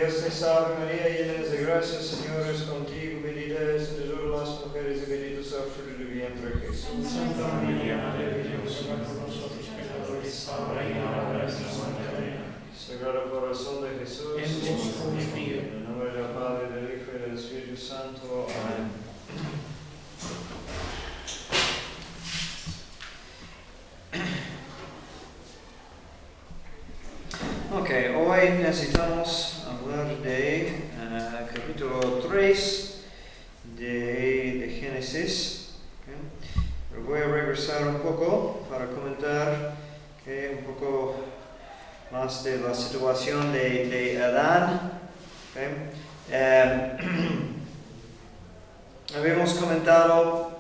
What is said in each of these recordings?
Dios te salve María, llena eres de gracia, Señor es contigo, bendita eres entre todas las mujeres y bendito es el fruto de tu vientre Jesús. Santa María, Madre de Dios, ruega por nosotros pecadores, ahora y en la hora de nuestra muerte. Amén. Sagrado Corazón de Jesús, En el nombre del Padre, del Hijo y del Espíritu Santo. Amén. Ok, hoy necesitamos hablar de capítulo 3 de Génesis. Okay. Pero voy a regresar un poco para comentar un poco más de la situación de Adán. Okay. Habíamos comentado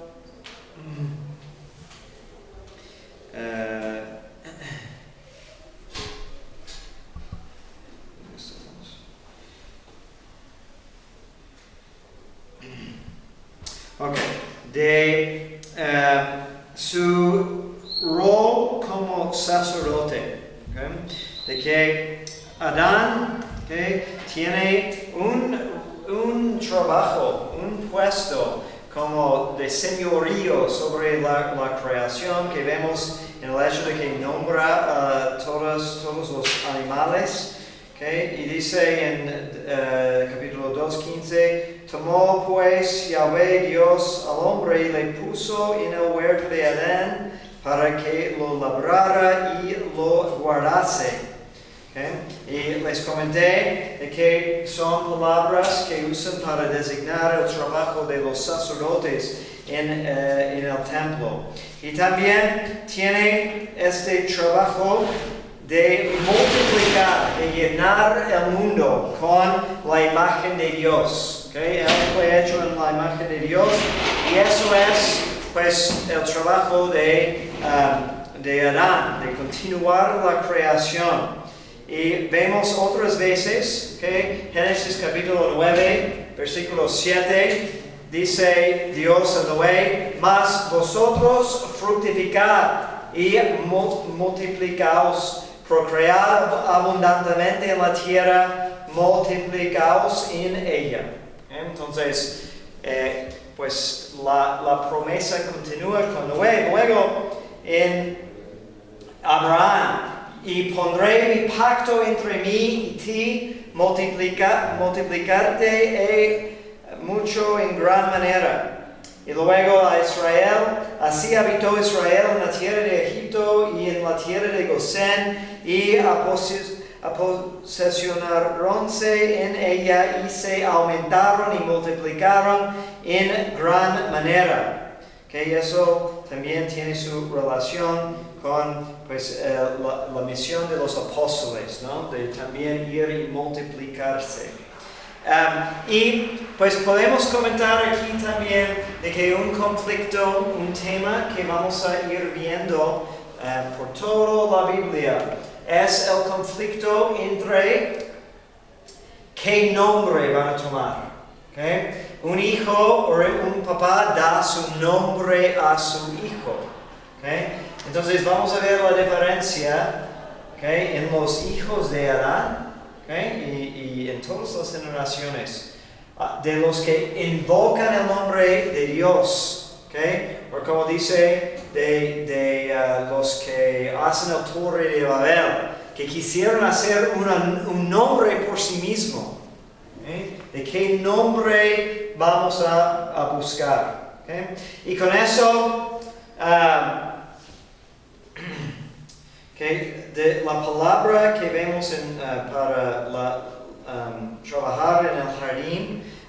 de su rol como sacerdote, okay, de que Adán tiene un trabajo, un puesto como de señorío sobre la creación, que vemos en el hecho de que nombra a todos los animales. Okay, y dice en capítulo 2:15, tomó pues Yahvé Dios al hombre y le puso en el huerto de Adán para que lo labrara y lo guardase. Okay. Y les comenté de que son palabras que usan para designar el trabajo de los sacerdotes en el templo. Y también tiene este trabajo de multiplicar, de llenar el mundo con la imagen de Dios. Okay? Él fue hecho en la imagen de Dios y eso es pues el trabajo de Adán, de continuar la creación. Y vemos otras veces, okay, Génesis capítulo 9, versículo 7, dice Dios a Noé, mas vosotros fructificad y multiplicaos, procread abundantemente en la tierra, multiplicaos en ella. Entonces, pues la promesa continúa con Noé. Luego, en Abraham, y pondré mi pacto entre mí y ti, multiplicarte mucho en gran manera. Y luego a Israel, así habitó Israel en la tierra de Egipto y en la tierra de Gosén, y posesionaronse en ella y se aumentaron y multiplicaron en gran manera. Que eso también tiene su relación con pues, la misión de los apóstoles, ¿no? De también ir y multiplicarse. Y pues podemos comentar aquí también de que un conflicto, un tema que vamos a ir viendo por toda la Biblia, es el conflicto entre qué nombre van a tomar. ¿Okay? Un hijo o un papá da su nombre a su hijo. ¿Okay? Entonces vamos a ver la diferencia, ¿okay?, en los hijos de Adán, ¿okay?, y en todas las generaciones, de los que invocan el nombre de Dios, ¿okay?, o como dice, de los que hacen el torre de Babel, que quisieron hacer un nombre por sí mismo. ¿Okay? ¿De qué nombre vamos a buscar? ¿Okay? Y con eso, de la palabra que vemos para trabajar en el jardín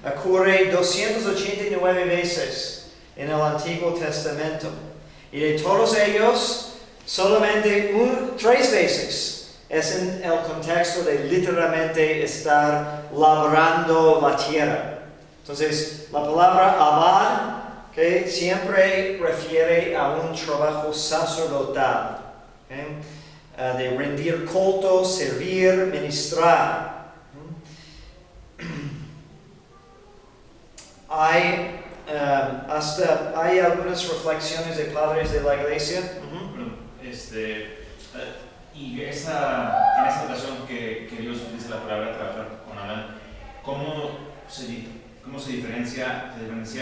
ocurre 289 veces en el Antiguo Testamento. Y de todos ellos, solamente 3 veces es en el contexto de literalmente estar labrando la tierra. Entonces, la palabra abad, que siempre refiere a un trabajo sacerdotal, de rendir culto, servir, ministrar. Hay algunas reflexiones de padres de la iglesia. Y en esa ocasión que Dios utiliza la palabra trabajar con Adán, cómo se diferencia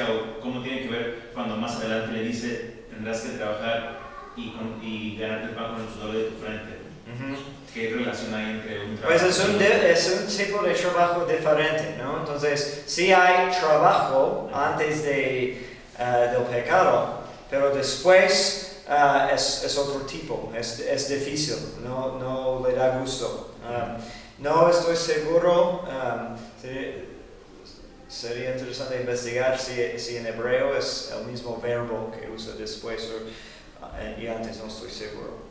o cómo tiene que ver cuando más adelante le dice tendrás que trabajar y ganarte el pan con el sudor de tu frente? ¿Qué relación hay entre un trabajo? Pues es un tipo de trabajo diferente, ¿no? Entonces, sí hay trabajo antes del pecado, pero después es otro tipo, es difícil, no le da gusto. No estoy seguro, sería interesante investigar si en hebreo es el mismo verbo que usa después y antes, no estoy seguro.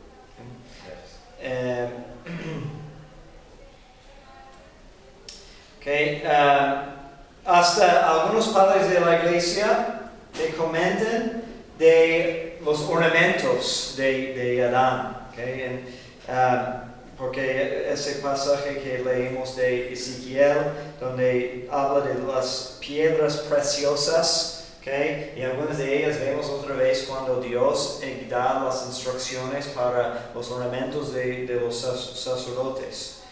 Hasta algunos padres de la iglesia te comentan de los ornamentos de Adán, porque ese pasaje que leímos de Ezequiel, donde habla de las piedras preciosas, y algunas de ellas vemos otra vez cuando Dios da las instrucciones para los ornamentos de los sacerdotes.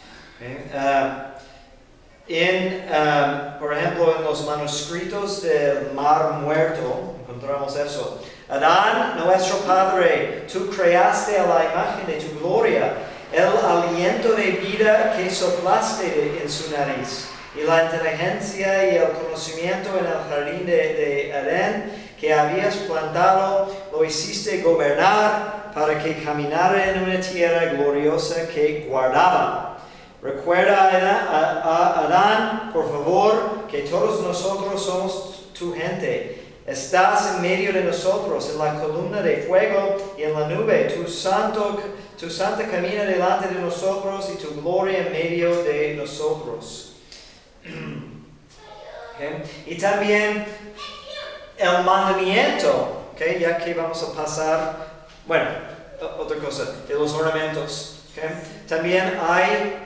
Por ejemplo, en los manuscritos del Mar Muerto encontramos eso. Adán, nuestro Padre, tú creaste a la imagen de tu gloria el aliento de vida que soplaste en su nariz, y la inteligencia y el conocimiento en el jardín de Edén que habías plantado, lo hiciste gobernar para que caminara en una tierra gloriosa que guardaba. Recuerda a Adán, por favor, que todos nosotros somos tu gente. Estás en medio de nosotros, en la columna de fuego y en la nube. Tu santa camina delante de nosotros y tu gloria en medio de nosotros. Y también el mandamiento, ya que vamos a pasar, otra cosa, de los ornamentos. También hay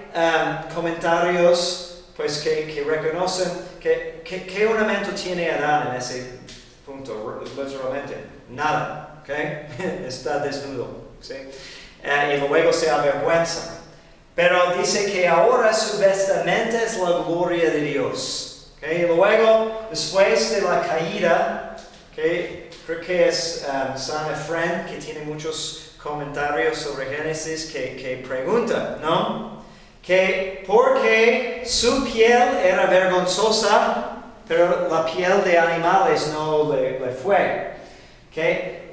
comentarios pues, que reconocen qué ornamento tiene Adán en ese punto, literalmente, nada, está desnudo, y luego se avergüenza. Pero dice que ahora su vestimenta es la gloria de Dios. Y luego, después de la caída, creo que es San Efrén, que tiene muchos comentarios sobre Génesis, que pregunta, ¿no? Que porque su piel era vergonzosa, pero la piel de animales no le fue.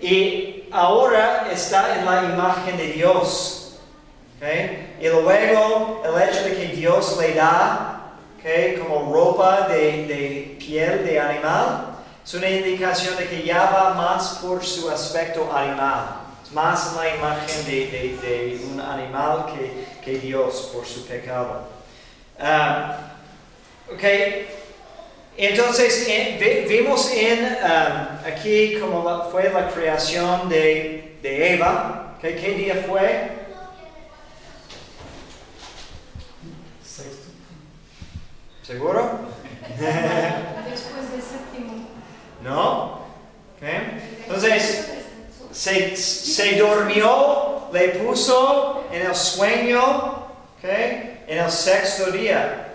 Y ahora está en la imagen de Dios. Y luego el hecho de que Dios le da como ropa de piel de animal es una indicación de que ya va más por su aspecto animal, es más en la imagen de un animal que Dios por su pecado. Entonces vimos aquí como fue la creación de Eva. ¿Qué día fue? ¿Seguro? Después del séptimo. ¿No? Entonces, se durmió, le puso en el sueño, en el sexto día.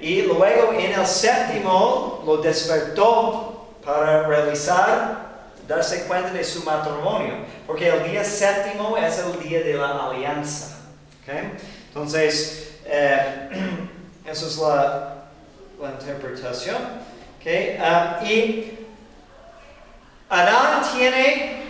Y luego en el séptimo lo despertó para darse cuenta de su matrimonio. Porque el día séptimo es el día de la alianza. Entonces, esa es la interpretación. Y Adán tiene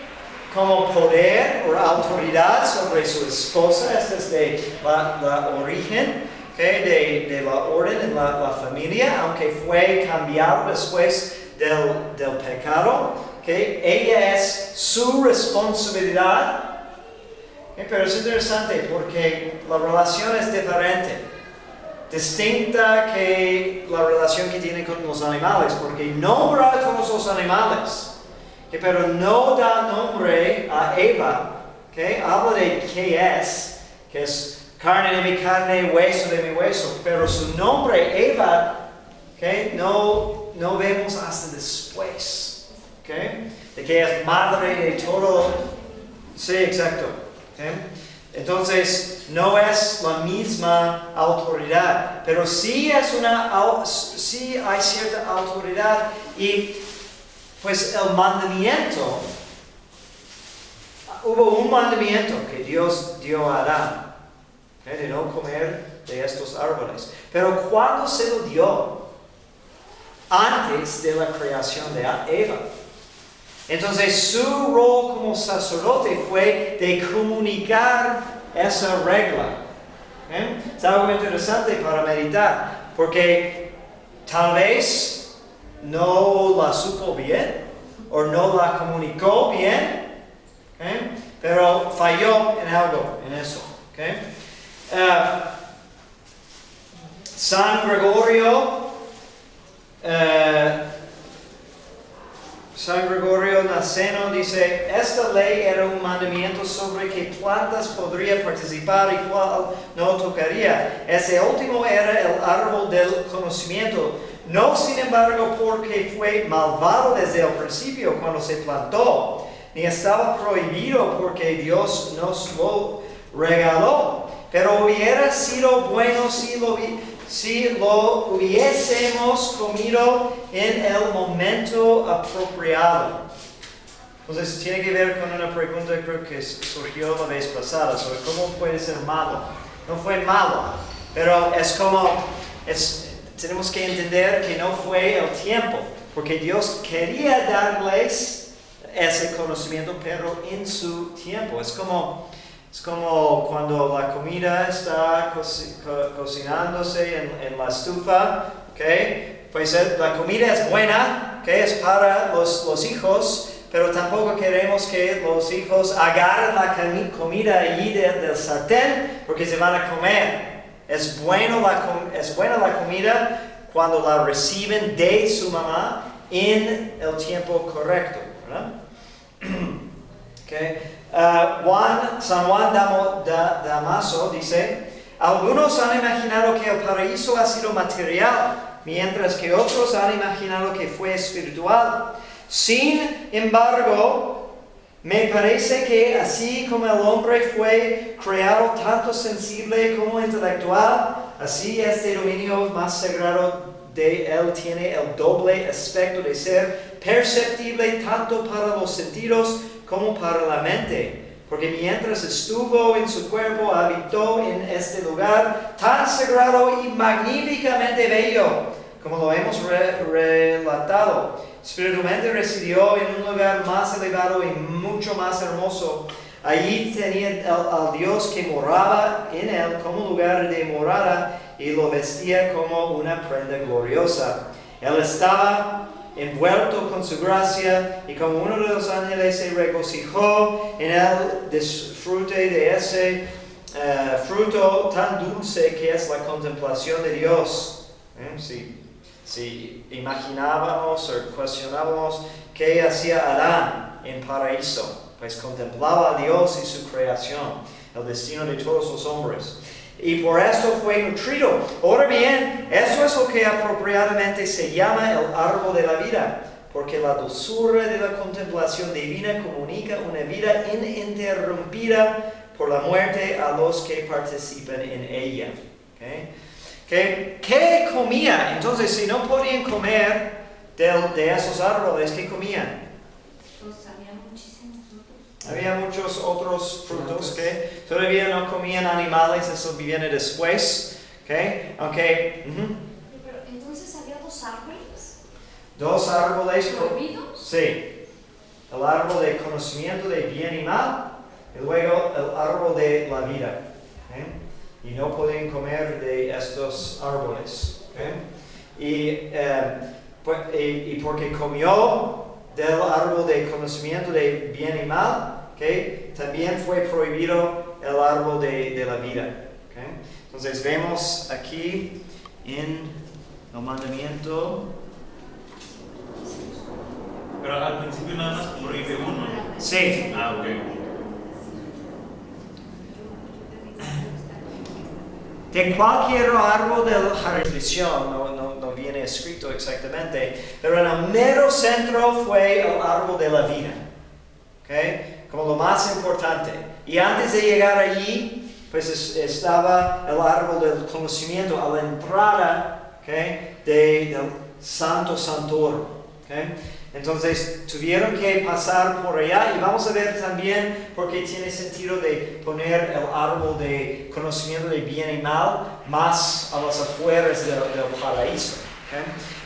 como poder o autoridad sobre su esposa. Este es de la origen de la orden en la familia, aunque fue cambiado después del pecado. Ella es su responsabilidad. Pero es interesante porque la relación es diferente. Distinta que la relación que tiene con los animales, porque nombra a todos los animales, pero no da nombre a Eva, habla de qué es, que es carne de mi carne, hueso de mi hueso, pero su nombre, Eva, no vemos hasta después, de que es madre de todo, sí, exacto. Entonces, no es la misma autoridad, pero sí sí hay cierta autoridad y pues el mandamiento, hubo un mandamiento que Dios dio a Adán, de no comer de estos árboles. Pero ¿cuándo se lo dio? Antes de la creación de Eva. Entonces su rol como sacerdote fue de comunicar esa regla. Es algo interesante para meditar, porque tal vez no la supo bien o no la comunicó bien, pero falló en algo, en eso. San Gregorio Naciano dice, esta ley era un mandamiento sobre qué plantas podría participar y cuál no tocaría. Ese último era el árbol del conocimiento. No, sin embargo, porque fue malvado desde el principio cuando se plantó, ni estaba prohibido porque Dios nos lo regaló. Pero hubiera sido bueno si lo hubiésemos comido en el momento apropiado. Entonces tiene que ver con una pregunta creo que surgió la vez pasada sobre cómo puede ser malo. No fue malo, pero es como, tenemos que entender que no fue el tiempo, porque Dios quería darles ese conocimiento, pero en su tiempo. Es como cuando la comida está cocinándose en la estufa, pues la comida es buena, es para los hijos, pero tampoco queremos que los hijos agarren la comida allí del sartén porque se van a comer. Es buena la comida cuando la reciben de su mamá en el tiempo correcto, ¿verdad? San Juan Damaso dice, algunos han imaginado que el paraíso ha sido material, mientras que otros han imaginado que fue espiritual. Sin embargo, me parece que así como el hombre fue creado tanto sensible como intelectual, así este dominio más sagrado de él tiene el doble aspecto de ser perceptible tanto para los sentidos como para la mente, porque mientras estuvo en su cuerpo, habitó en este lugar tan sagrado y magníficamente bello, como lo hemos relatado. Espiritualmente residió en un lugar más elevado y mucho más hermoso. Allí tenía al Dios que moraba en él como lugar de morada y lo vestía como una prenda gloriosa. Él estaba envuelto con su gracia y como uno de los ángeles se regocijó en el disfrute de ese fruto tan dulce que es la contemplación de Dios. Si imaginábamos o cuestionábamos qué hacía Adán en paraíso, pues contemplaba a Dios y su creación, el destino de todos los hombres. Y por esto fue nutrido. Ahora bien, eso es lo que apropiadamente se llama el árbol de la vida, porque la dulzura de la contemplación divina comunica una vida ininterrumpida por la muerte a los que participan en ella. ¿Qué comía? Entonces, si no podían comer de esos árboles, ¿qué comían? Pues había muchísimos frutos. Había muchos otros frutos que todavía no comían animales, eso viene después. Aunque, Pero entonces había dos árboles. ¿Dos árboles? ¿Prohibidos? Sí. El árbol de conocimiento de bien y mal, y luego el árbol de la vida. Y no podían comer de estos árboles. Y porque comió del árbol de conocimiento de bien y mal, también fue prohibido el árbol de la vida. Entonces vemos aquí en el mandamiento. Pero al principio nada más prohíbe uno. Sí. Ok. De cualquier árbol de la jurisdicción, no viene escrito exactamente, pero en el mero centro fue el árbol de la vida. como lo más importante. Y antes de llegar allí, pues estaba el árbol del conocimiento a la entrada, ¿okay? Del Santo Santorum. ¿Okay? Entonces tuvieron que pasar por allá y vamos a ver también por qué tiene sentido de poner el árbol de conocimiento de bien y mal más a las afueras del paraíso. ¿Okay?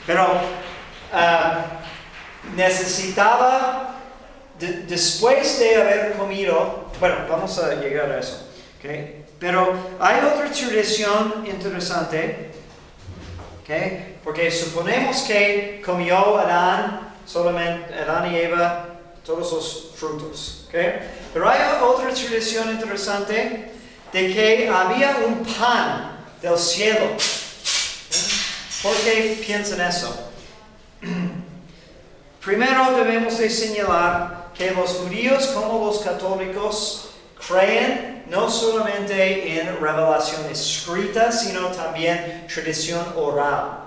Pero necesitaba, después de haber comido, bueno, vamos a llegar a eso. ¿Okay? Pero hay otra tradición interesante, ¿okay? Porque suponemos que comió solamente Adán y Eva, todos los frutos. ¿Okay? Pero hay otra tradición interesante de que había un pan del cielo. ¿Por qué piensan eso? Primero debemos de señalar que los judíos como los católicos creen no solamente en revelación escrita, sino también tradición oral.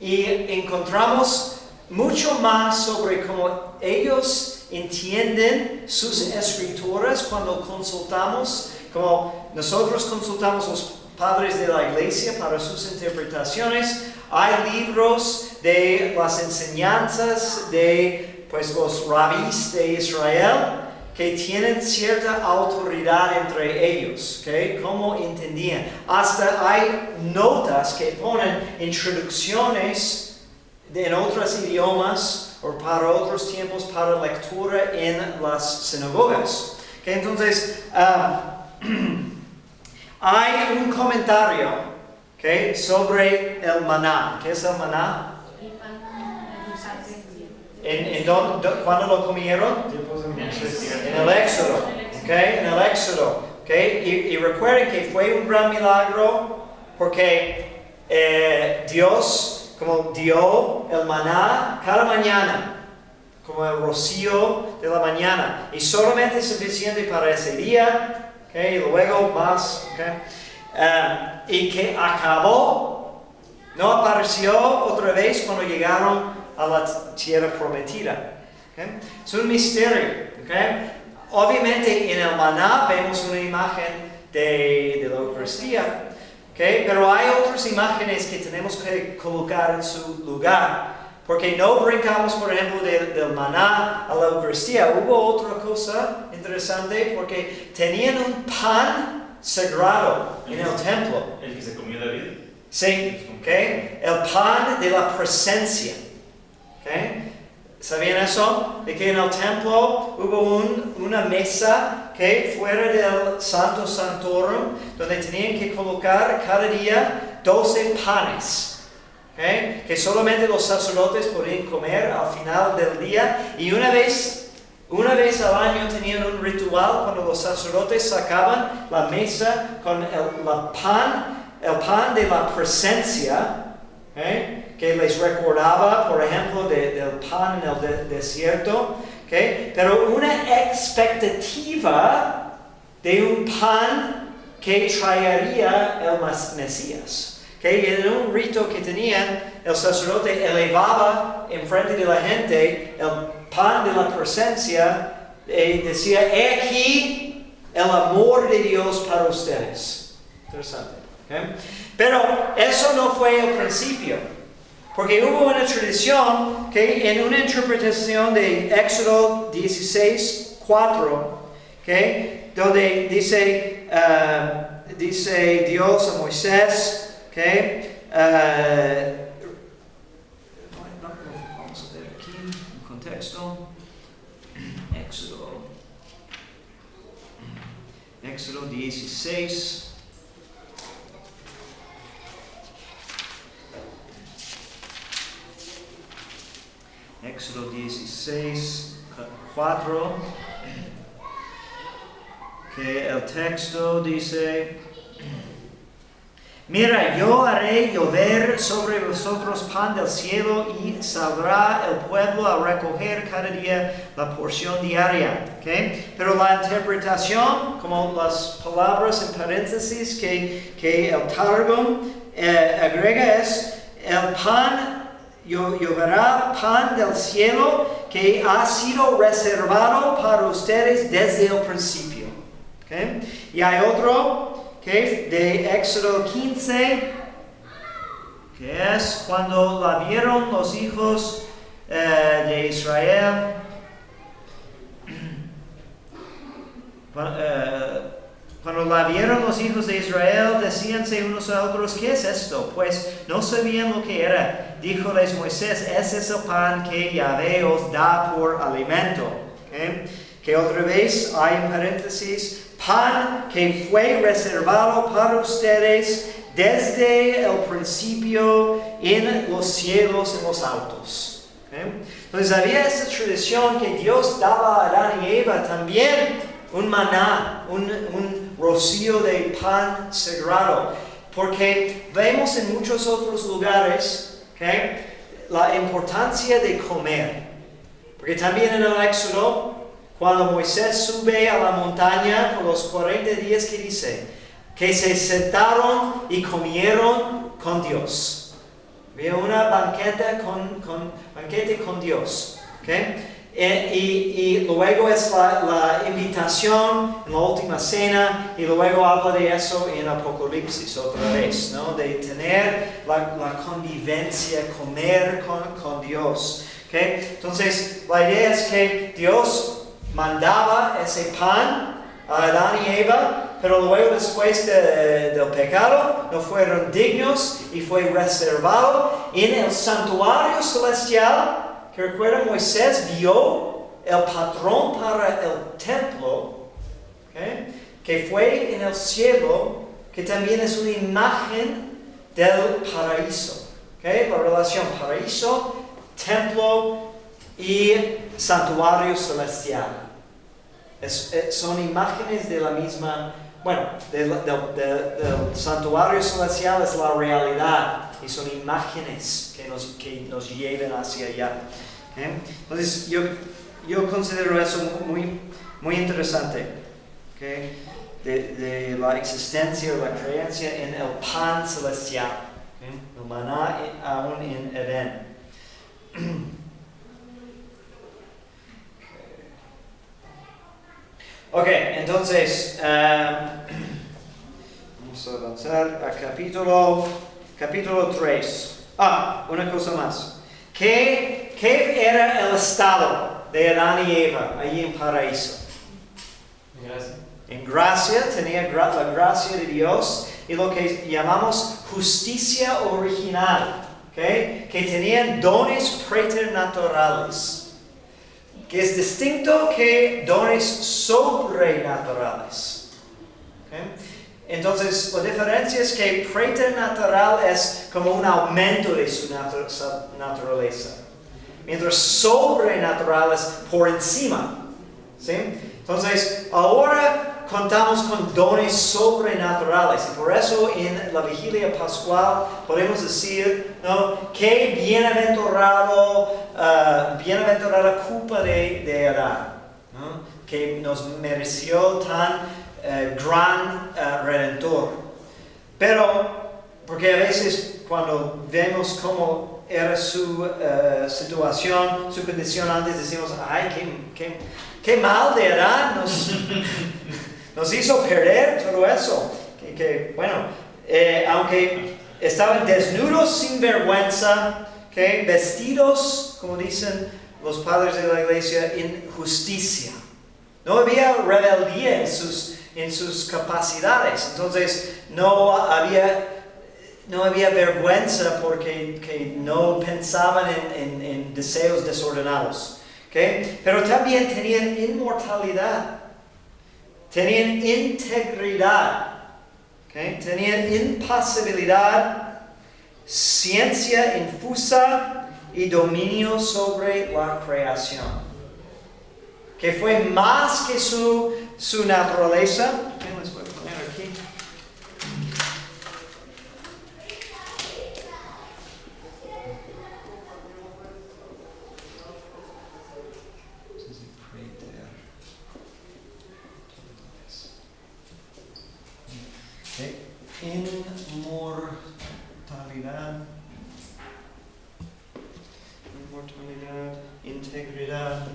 Y encontramos mucho más sobre cómo ellos entienden sus escrituras cuando consultamos, como nosotros consultamos los padres de la iglesia para sus interpretaciones. Hay libros de las enseñanzas de los rabís de Israel que tienen cierta autoridad entre ellos, ¿okay? Cómo entendían. Hasta hay notas que ponen introducciones en otros idiomas o para otros tiempos para lectura en las sinagogas. ¿Okay? Entonces, hay un comentario, ¿okay? Sobre el maná. ¿Qué es el maná? ¿Cuándo lo comieron? En el Éxodo. ¿Okay? En el Éxodo. ¿Okay? Y recuerden que fue un gran milagro porque Dios como dio el maná cada mañana, como el rocío de la mañana, y solamente suficiente para ese día, ¿okay? Y luego más, ¿okay? Y que acabó, no apareció otra vez cuando llegaron a la tierra prometida. ¿Okay? Es un misterio. ¿Okay? Obviamente en el maná vemos una imagen de la Eucaristía. Okay, pero hay otras imágenes que tenemos que colocar en su lugar. Porque no brincamos, por ejemplo, del maná a la Eucaristía. Hubo otra cosa interesante porque tenían un pan sagrado en el templo. ¿El que se comió David? Sí, okay. El pan de la presencia. Okay. ¿Sabían eso? De que en el templo hubo una mesa fuera del Santo Santorum donde tenían que colocar cada día 12 panes. ¿Okay? Que solamente los sacerdotes podían comer al final del día. Y una vez al año tenían un ritual cuando los sacerdotes sacaban la mesa con el pan de la presencia. ¿Okay? Que les recordaba, por ejemplo, del pan en el desierto, ¿okay? Pero una expectativa de un pan que traería el Mesías. ¿Okay? Y en un rito que tenían, el sacerdote elevaba en frente de la gente el pan de la presencia y decía, he aquí el amor de Dios para ustedes. Interesante. ¿Okay? Pero eso no fue el principio. Porque hubo una tradición que en una interpretación de Éxodo 16:4, ¿okay? Donde dice Dios a Moisés, ¿okay? Vamos a ver aquí un contexto. Éxodo 16. Éxodo 16:4, que el texto dice, mira, yo haré llover sobre vosotros pan del cielo y saldrá el pueblo a recoger cada día la porción diaria. ¿Okay? Pero la interpretación, como las palabras en paréntesis que el Targum agrega es, el pan lloverá pan del cielo que ha sido reservado para ustedes desde el principio. ¿Okay? Y hay otro de Éxodo 15, que es cuando la vieron los hijos de Israel. Cuando la vieron los hijos de Israel, decíanse unos a otros, ¿qué es esto? Pues no sabían lo que era. Díjoles Moisés, ese es el pan que Yahvé os da por alimento. ¿Okay? Que otra vez hay en paréntesis, pan que fue reservado para ustedes desde el principio en los cielos, en los altos. ¿Okay? Entonces había esta tradición que Dios daba a Adán y Eva también un maná, un rocío de pan sagrado. Porque vemos en muchos otros lugares, ¿okay?, la importancia de comer. Porque también en el Éxodo, cuando Moisés sube a la montaña por los 40 días, que dice que se sentaron y comieron con Dios. Había una banquete con Dios. ¿Okay? Y luego es la invitación en la última cena, y luego habla de eso en Apocalipsis otra vez, ¿no? De tener la convivencia, comer con Dios. ¿Okay? Entonces, la idea es que Dios mandaba ese pan a Adán y Eva, pero luego después del pecado no fueron dignos y fue reservado en el santuario celestial. Que recuerda, Moisés vio el patrón para el templo, ¿okay?, que fue en el cielo, que también es una imagen del paraíso. ¿Okay? La relación paraíso, templo y santuario celestial. Son imágenes de la misma, del santuario celestial es la realidad, y son imágenes que nos lleven hacia allá. ¿Okay? Entonces yo considero eso muy, muy interesante, ¿okay?, de la existencia o la creencia en el pan celestial, ¿okay?, el maná aún en Edén. Ok, entonces vamos a avanzar a capítulo 3. Una cosa más. ¿Qué era el estado de Adán y Eva allí en paraíso? Gracias. En gracia, tenía la gracia de Dios y lo que llamamos justicia original, ¿okay?, que tenían dones preternaturales, que es distinto que dones sobrenaturales. ¿Okay? Entonces, la diferencia es que preternatural es como un aumento de su naturaleza, mientras sobrenatural es por encima. ¿Sí? Entonces, ahora contamos con dones sobrenaturales, y por eso en la vigilia pascual podemos decir, ¿no?, qué bienaventurada culpa de Adán, ¿no?, que nos mereció tan gran redentor. Pero, porque a veces cuando vemos cómo era su situación, su condición antes, decimos, ay, qué mal de Adán, nos hizo perder todo eso. Aunque estaban desnudos sin vergüenza, vestidos, como dicen los padres de la iglesia, en justicia. No había rebeldía en sus capacidades. Entonces no había vergüenza porque no pensaban en deseos desordenados. ¿Okay? Pero también tenían inmortalidad, tenían integridad, ¿okay?, tenían impasibilidad, ciencia infusa y dominio sobre la creación, que fue más que su naturaleza. ¿Qué les voy a poner aquí? Inmortalidad. Inmortalidad, integridad.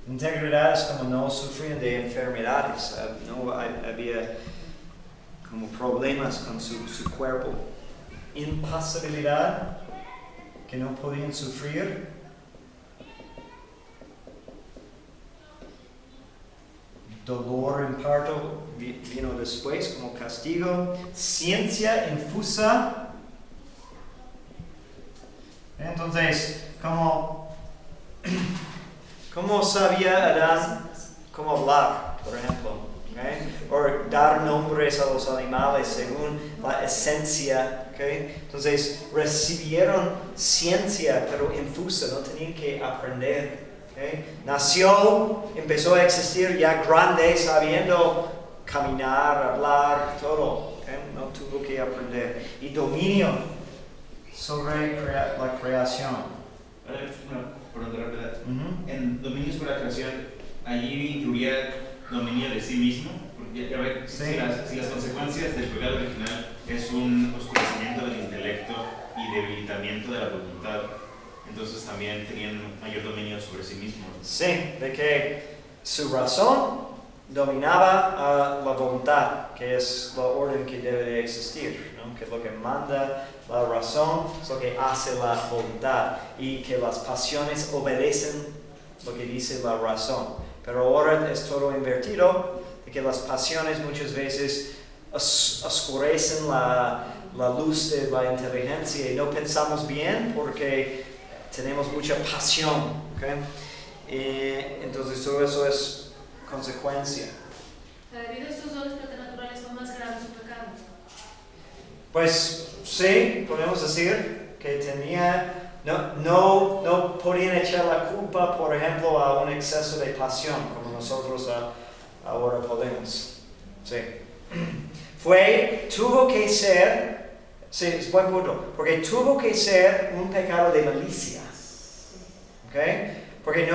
Integridad es como no sufrían de enfermedades, no había como problemas con su cuerpo. Impasibilidad, que no podían sufrir. Dolor en parto vino después como castigo. Ciencia infusa. Entonces, ¿cómo sabía Adán cómo hablar, por ejemplo? ¿Okay? O dar nombres a los animales según la esencia. ¿Okay? Entonces, recibieron ciencia, pero infusa, no tenían que aprender. ¿Okay? Nació, empezó a existir ya grande, sabiendo caminar, hablar, todo. ¿Okay? No tuvo que aprender. Y dominio sobre la creación. Una pregunta rápida. En dominio sobre la creación, allí incluía dominio de sí mismo, porque ya ve, Sí. si las consecuencias del pecado original es un oscurecimiento del intelecto y debilitamiento de la voluntad, entonces también tenían mayor dominio sobre sí mismos. Sí, de que su razón dominaba a la voluntad, que es la orden que debe de existir, ¿no? Que es lo que manda la razón, es lo que hace la voluntad, y que las pasiones obedecen lo que dice la razón. Pero ahora es todo invertido, de que las pasiones muchas veces oscurecen la luz de la inteligencia y no pensamos bien porque tenemos mucha pasión. ¿Okay? Entonces todo eso es consecuencia. Debido a estos dones preternaturales fue más grave su pecado. Pues sí, podemos decir que no podían echar la culpa, por ejemplo, a un exceso de pasión, como nosotros ahora podemos. Sí. Tuvo que ser, sí, es buen punto, porque tuvo que ser un pecado de malicia. ¿Okay? Porque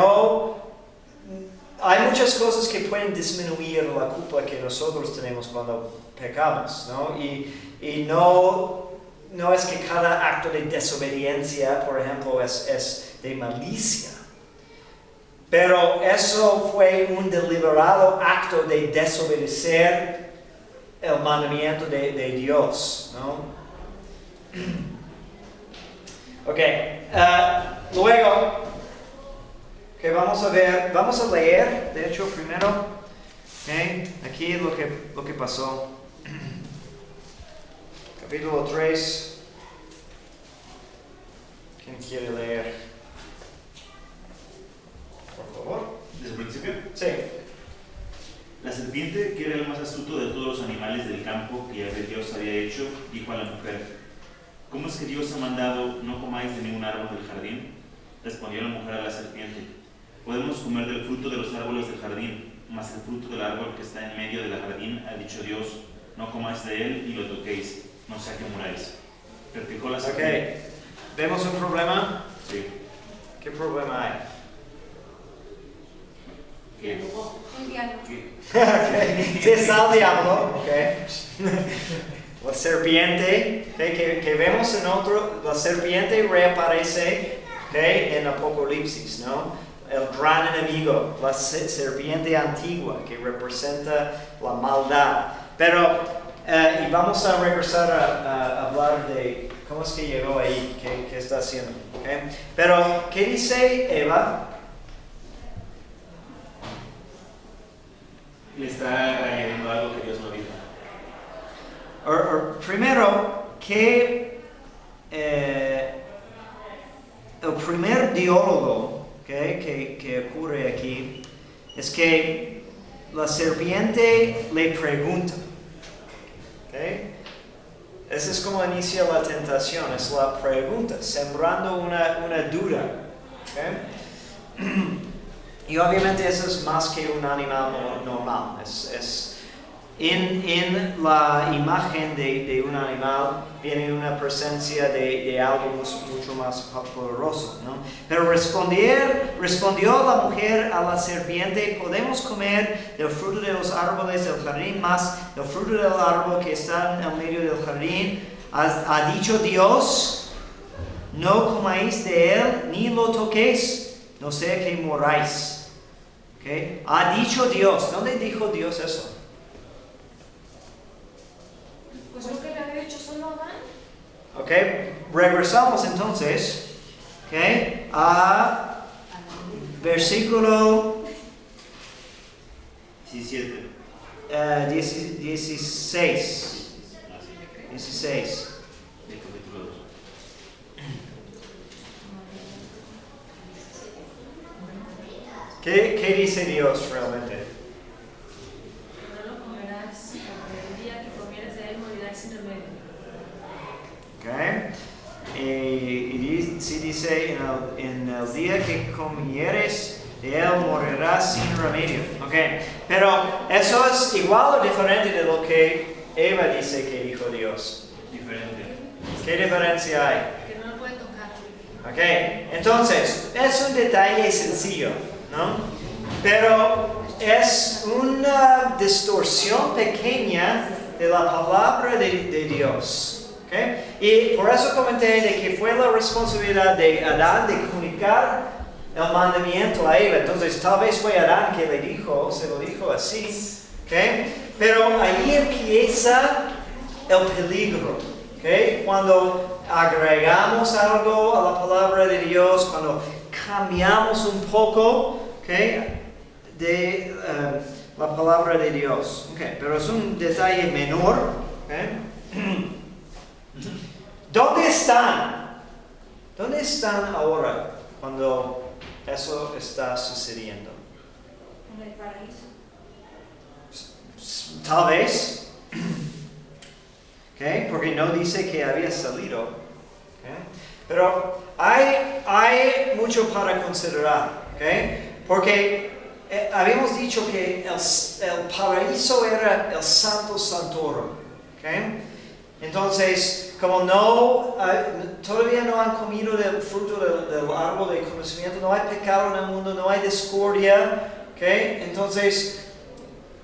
hay muchas cosas que pueden disminuir la culpa que nosotros tenemos cuando pecamos, ¿no? Y no es que cada acto de desobediencia, por ejemplo, es de malicia. Pero eso fue un deliberado acto de desobedecer el mandamiento de Dios, ¿no? Ok, luego, que vamos a leer, de hecho, primero, okay, aquí lo que pasó. Capítulo 3. ¿Quién quiere leer? Por favor. ¿Desde el principio? Sí. La serpiente, que era el más astuto de todos los animales del campo que Dios había hecho, dijo a la mujer: ¿Cómo es que Dios ha mandado no comáis de ningún árbol del jardín? Respondió la mujer a la serpiente: Podemos comer del fruto de los árboles del jardín, mas el fruto del árbol que está en medio del jardín ha dicho Dios: No comáis de él ni lo toquéis, no sea que muráis. Replicó la serpiente. Ok. ¿Vemos un problema? Sí. ¿Qué problema hay? ¿Qué? El diálogo. Okay. Sí, está el diablo. Okay. La serpiente, okay, que vemos en otro, la serpiente reaparece, okay, en Apocalipsis, ¿no? El gran enemigo, la serpiente antigua que representa la maldad. Pero, y vamos a regresar a hablar de cómo es que llegó ahí, qué está haciendo. Okay. Pero, ¿qué dice Eva? Le está añadiendo algo que Dios no dijo. Primero, que el primer diálogo que ocurre aquí es que la serpiente le pregunta. ¿Okay? Esa es como inicia la tentación, es la pregunta, sembrando una duda. ¿Okay? Y obviamente eso es más que un animal normal. En la imagen de un animal viene una presencia de algo mucho más poderoso, ¿no? Pero respondió la mujer a la serpiente: podemos comer del fruto de los árboles del jardín, mas del fruto del árbol que está en el medio del jardín, ha dicho Dios: no comáis de él, ni lo toquéis, no sea que moráis. ¿Okay? Ha dicho Dios. ¿Dónde dijo Dios eso? Pues lo que le había hecho solo a Adán. Ok, regresamos entonces, okay, a versículo 17. 16. Del capítulo 2. ¿Qué dice Dios realmente? No lo comerás, porque el día que comieres de él morirás sin remedio. Okay. Y sí dice, en el día que comieres de él morirás sin remedio. Okay. Pero eso es igual o diferente de lo que Eva dice que dijo Dios. Diferente. ¿Qué diferencia hay? Que no lo puede tocar. Ok, entonces, es un detalle sencillo, ¿no? Pero es una distorsión pequeña de la palabra de Dios. ¿Okay? Y por eso comenté de que fue la responsabilidad de Adán de comunicar el mandamiento a Eva. Entonces, tal vez fue Adán que se lo dijo así. ¿Okay? Pero ahí empieza el peligro. ¿Okay? Cuando agregamos algo a la palabra de Dios, cuando cambiamos un poco, ¿okay? de la palabra de Dios. Okay, pero es un detalle menor. ¿Okay? ¿Dónde están? ¿Dónde están ahora cuando eso está sucediendo? En el paraíso. Tal vez. Okay, porque no dice que había salido. Okay? Pero hay mucho para considerar. Okay? Porque habíamos dicho que el paraíso era el Santo Santorum. Okay? Entonces, como todavía no han comido del fruto del árbol de conocimiento, no hay pecado en el mundo, no hay discordia. Okay? Entonces,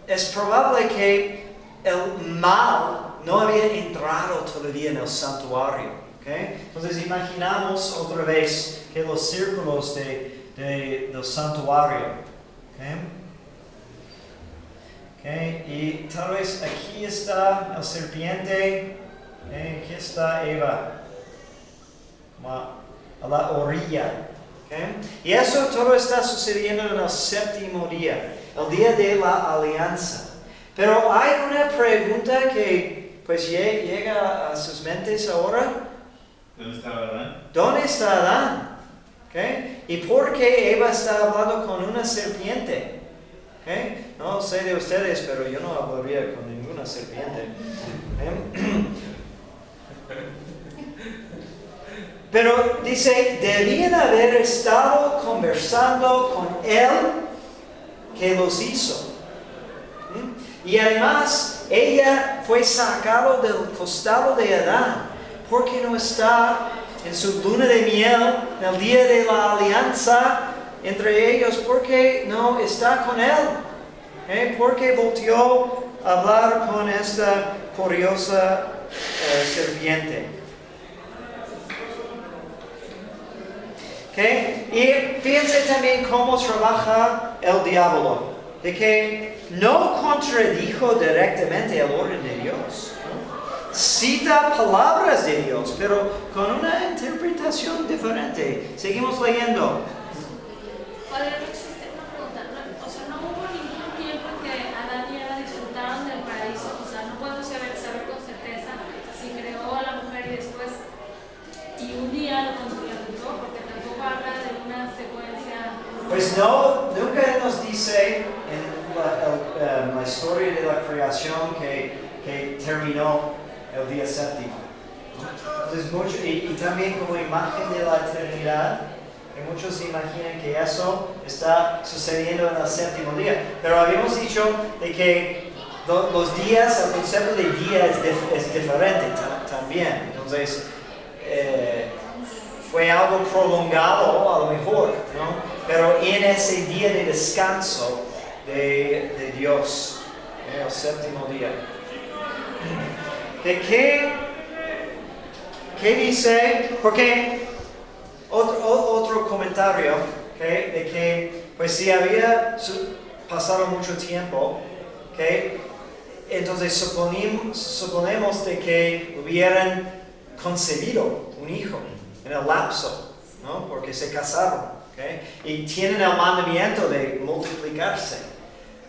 es probable que el mal no había entrado todavía en el santuario. ¿Okay? Entonces imaginamos otra vez que los círculos del santuario. ¿Okay? ¿Okay? Y tal vez aquí está el serpiente. ¿Okay? Aquí está Eva. A la orilla. ¿Okay? Y eso todo está sucediendo en el séptimo día. El día de la alianza. Pero hay una pregunta que pues llega a sus mentes ahora. ¿Dónde estaba Adán? ¿Dónde está Adán? ¿Okay? ¿Y por qué Eva está hablando con una serpiente? ¿Okay? No sé de ustedes, pero yo no hablaría con ninguna serpiente. ¿Okay? Pero dice, debían haber estado conversando con él que los hizo. Y además, ella fue sacada del costado de Adán. ¿Por qué no está en su luna de miel, en el día de la alianza entre ellos? ¿Por qué no está con él? ¿Por qué volteó a hablar con esta curiosa serpiente? ¿Okay? Y fíjense también cómo trabaja el diablo. De que no contradijo directamente el orden de Dios. ¿No? Cita palabras de Dios, pero con una interpretación diferente. Seguimos leyendo. Padre, no existe una pregunta. O sea, no hubo ningún tiempo en que Adán y Eva disfrutaron del paraíso. O sea, no podemos saber con certeza si creó a la mujer y después y un día lo contribuyó, porque tampoco habla de una secuencia. Pues no, nunca nos dice en la historia de la creación que terminó el día séptimo. Entonces, y también como imagen de la eternidad, que muchos se imaginan que eso está sucediendo en el séptimo día. Pero habíamos dicho de que los días, el concepto de día es diferente también. Entonces, fue algo prolongado a lo mejor, ¿no? Pero en ese día de descanso de Dios, el séptimo día. ¿De qué dice? Porque Otro comentario, ¿okay? De que, pues si había pasado mucho tiempo, ¿okay? Entonces suponemos de que hubieran concebido un hijo en el lapso, ¿no? Porque se casaron, ¿okay? Y tienen el mandamiento de multiplicarse,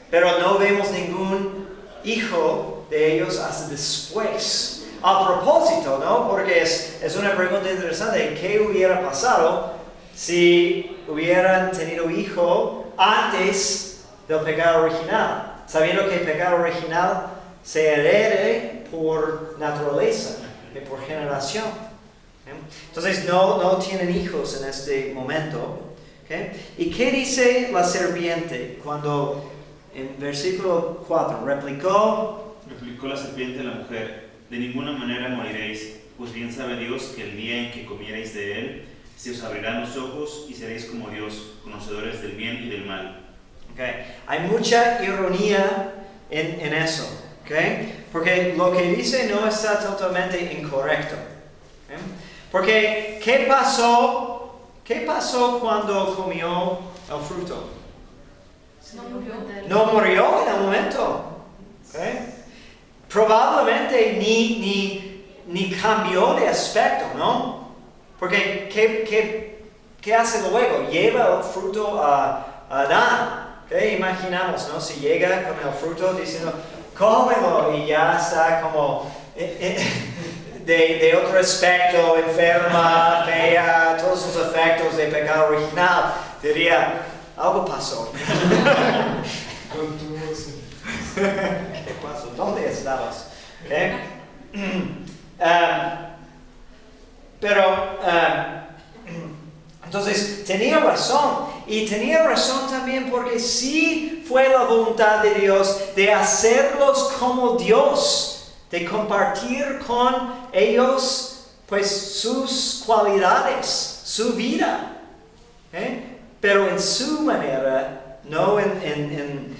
pero no vemos ningún hijo de ellos hasta después. A propósito, ¿no? Porque es una pregunta interesante. ¿Qué hubiera pasado si hubieran tenido hijo antes del pecado original? Sabiendo que el pecado original se herede por naturaleza y por generación. ¿Okay? Entonces no tienen hijos en este momento. ¿Okay? ¿Y qué dice la serpiente cuando en versículo 4 replicó la serpiente a la mujer: de ninguna manera moriréis, pues bien sabe Dios que el día en que comiereis de él, se os abrirán los ojos y seréis como Dios, conocedores del bien y del mal. Okay. Hay mucha ironía en eso, ¿okay? Porque lo que dice no está totalmente incorrecto. ¿Okay? Porque ¿qué pasó cuando comió el fruto? No murió. No murió en el momento. ¿Okay? Probablemente ni cambió de aspecto, ¿no? Porque ¿qué hace luego? Lleva el fruto a Adán. ¿Okay? Imaginamos, ¿no? Si llega con el fruto diciendo, cómelo, y ya está como de otro aspecto, enferma, fea, todos los efectos del pecado original, diría, algo pasó. ¿Qué pasó? ¿Dónde estabas? ¿Okay? Entonces tenía razón, y tenía razón también porque sí fue la voluntad de Dios de hacerlos como Dios, de compartir con ellos pues sus cualidades, su vida, ¿okay? Pero en su manera, no en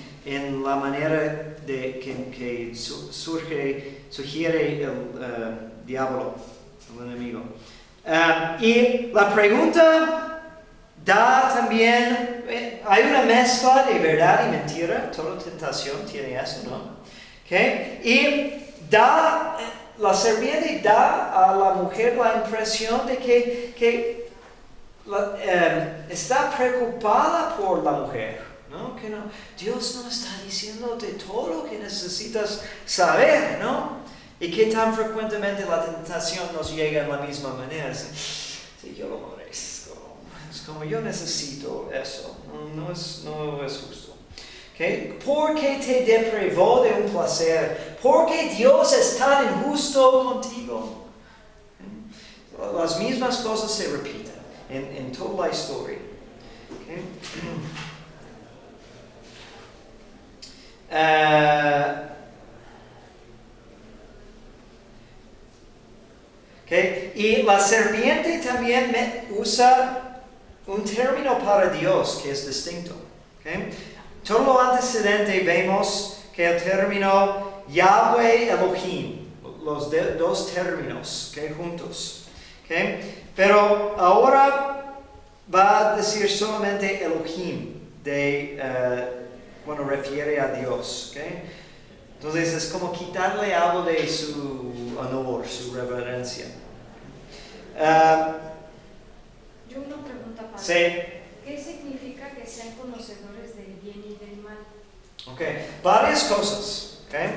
la manera de que sugiere el diablo, el enemigo. Y la pregunta da también, hay una mezcla de verdad y mentira, toda tentación tiene eso, ¿no? ¿Okay? Y la serpiente da a la mujer la impresión de que está preocupada por la mujer, ¿no? Que Dios no está diciéndote todo lo que necesitas saber, ¿no? Y que tan frecuentemente la tentación nos llega en la misma manera. Si yo lo merezco, es como yo necesito eso, no es justo. ¿Okay? Porque te deprivó de un placer, porque Dios es tan injusto contigo. Las mismas cosas se repiten en toda la historia. ¿Okay? Okay. Y la serpiente también usa un término para Dios que es distinto. Okay. Todo lo antecedente vemos que el término Yahweh Elohim, los dos términos juntos. Okay. Pero ahora va a decir solamente Elohim cuando refiere a Dios. Okay. Entonces es como quitarle algo de su honor, su reverencia. Yo una pregunta para Sí. ¿Qué significa que sean conocedores del bien y del mal? Okay. Varias cosas. Okay.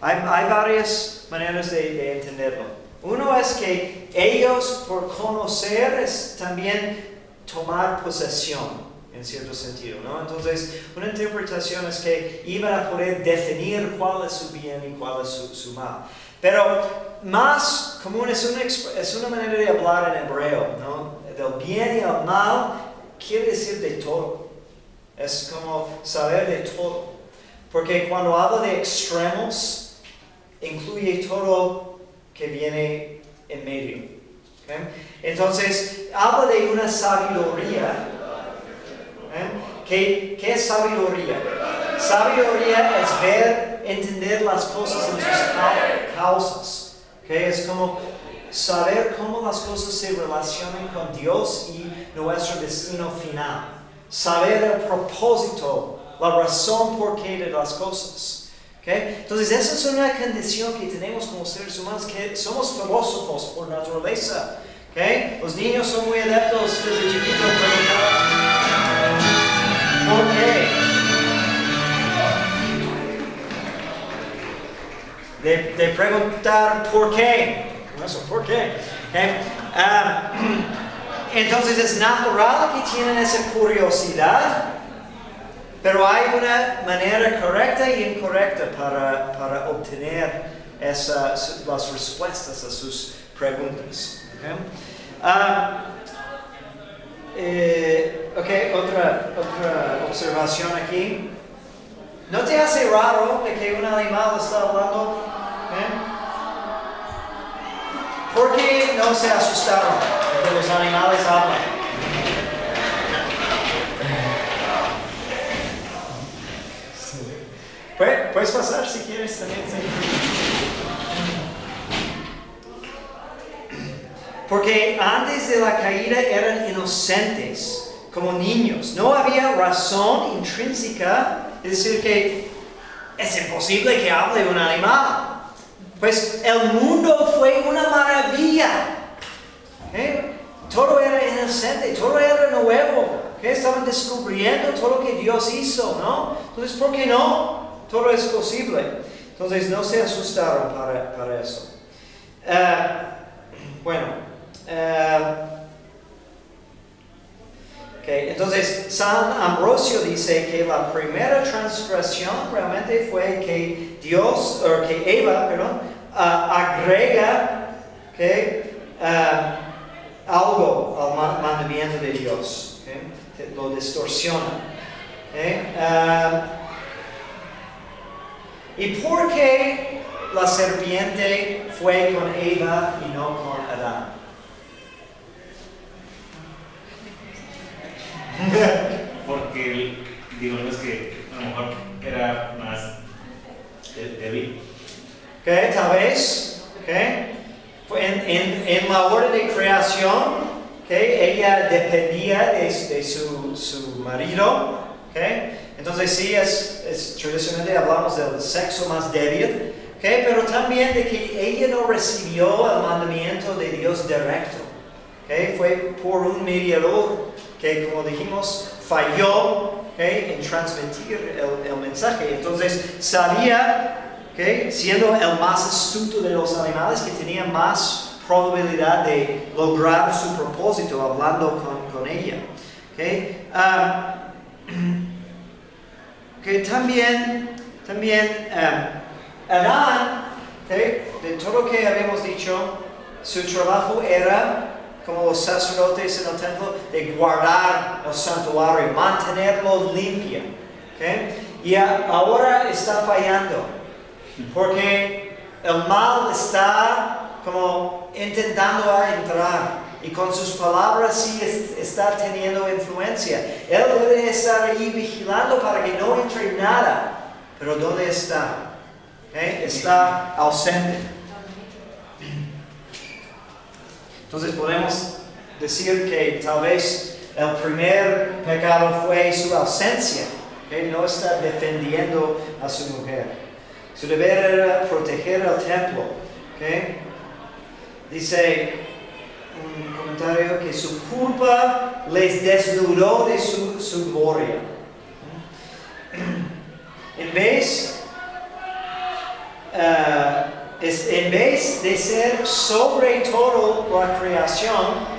Hay varias maneras de entenderlo. Uno es que ellos, por conocer, es también tomar posesión, en cierto sentido, ¿no? Entonces, una interpretación es que iban a poder definir cuál es su bien y cuál es su mal. Pero más común es una manera de hablar en hebreo, ¿no? Del bien y el mal quiere decir de todo. Es como saber de todo. Porque cuando habla de extremos, incluye todo que viene en medio. ¿Okay? Entonces, habla de una sabiduría. ¿Qué es sabiduría? Sabiduría es entender las cosas en sus causas. ¿Okay? Es como saber cómo las cosas se relacionan con Dios y nuestro destino final. Saber el propósito, la razón por qué de las cosas. ¿Okay? Entonces, esa es una condición que tenemos como seres humanos, que somos filósofos por naturaleza. ¿Okay? Los niños son muy adeptos desde chiquitos a preguntar ¿por qué? De preguntar ¿por qué? Eso, ¿por qué? ¿Okay? Entonces es natural que tienen esa curiosidad, pero hay una manera correcta y incorrecta para obtener las respuestas a sus preguntas. ¿Okay? Otra observación aquí. ¿No te hace raro de que un animal está hablando? ¿Por qué no se asustaron de que los animales hablan? Puedes pasar si quieres también. Sí. Porque antes de la caída eran inocentes, como niños. No había razón intrínseca, es decir, que es imposible que hable un animal. Pues el mundo fue una maravilla. ¿Okay? Todo era inocente, todo era nuevo. ¿Okay? Estaban descubriendo todo lo que Dios hizo, ¿no? Entonces, ¿por qué no? Todo es posible. Entonces, no se asustaron para eso. Entonces, San Ambrosio dice que la primera transgresión realmente fue que Eva, agrega algo al mandamiento de Dios, lo distorsiona. ¿Y por qué la serpiente fue con Eva y no con Adán? Porque, digamos que a lo mejor era más débil. Okay, tal vez, en la orden de creación, ella dependía de su marido. Entonces sí, tradicionalmente hablamos del sexo más débil, pero también de que ella no recibió el mandamiento de Dios directo. Fue por un mediador que, como dijimos, falló en transmitir el mensaje. Entonces sabía, siendo el más astuto de los animales, que tenía más probabilidad de lograr su propósito hablando con ella. Que también Adán, de todo lo que habíamos dicho, su trabajo era, como los sacerdotes en el templo, de guardar el santuario, mantenerlo limpio. Y ahora está fallando, porque el mal está como intentando entrar. Y con sus palabras sí está teniendo influencia. Él debe estar ahí vigilando para que no entre nada. Pero ¿dónde está? Está ausente. Entonces podemos decir que tal vez el primer pecado fue su ausencia. No está defendiendo a su mujer. Su deber era proteger el templo. Dice un comentario que su culpa les desnudó de su gloria. En vez de ser sobre todo la creación,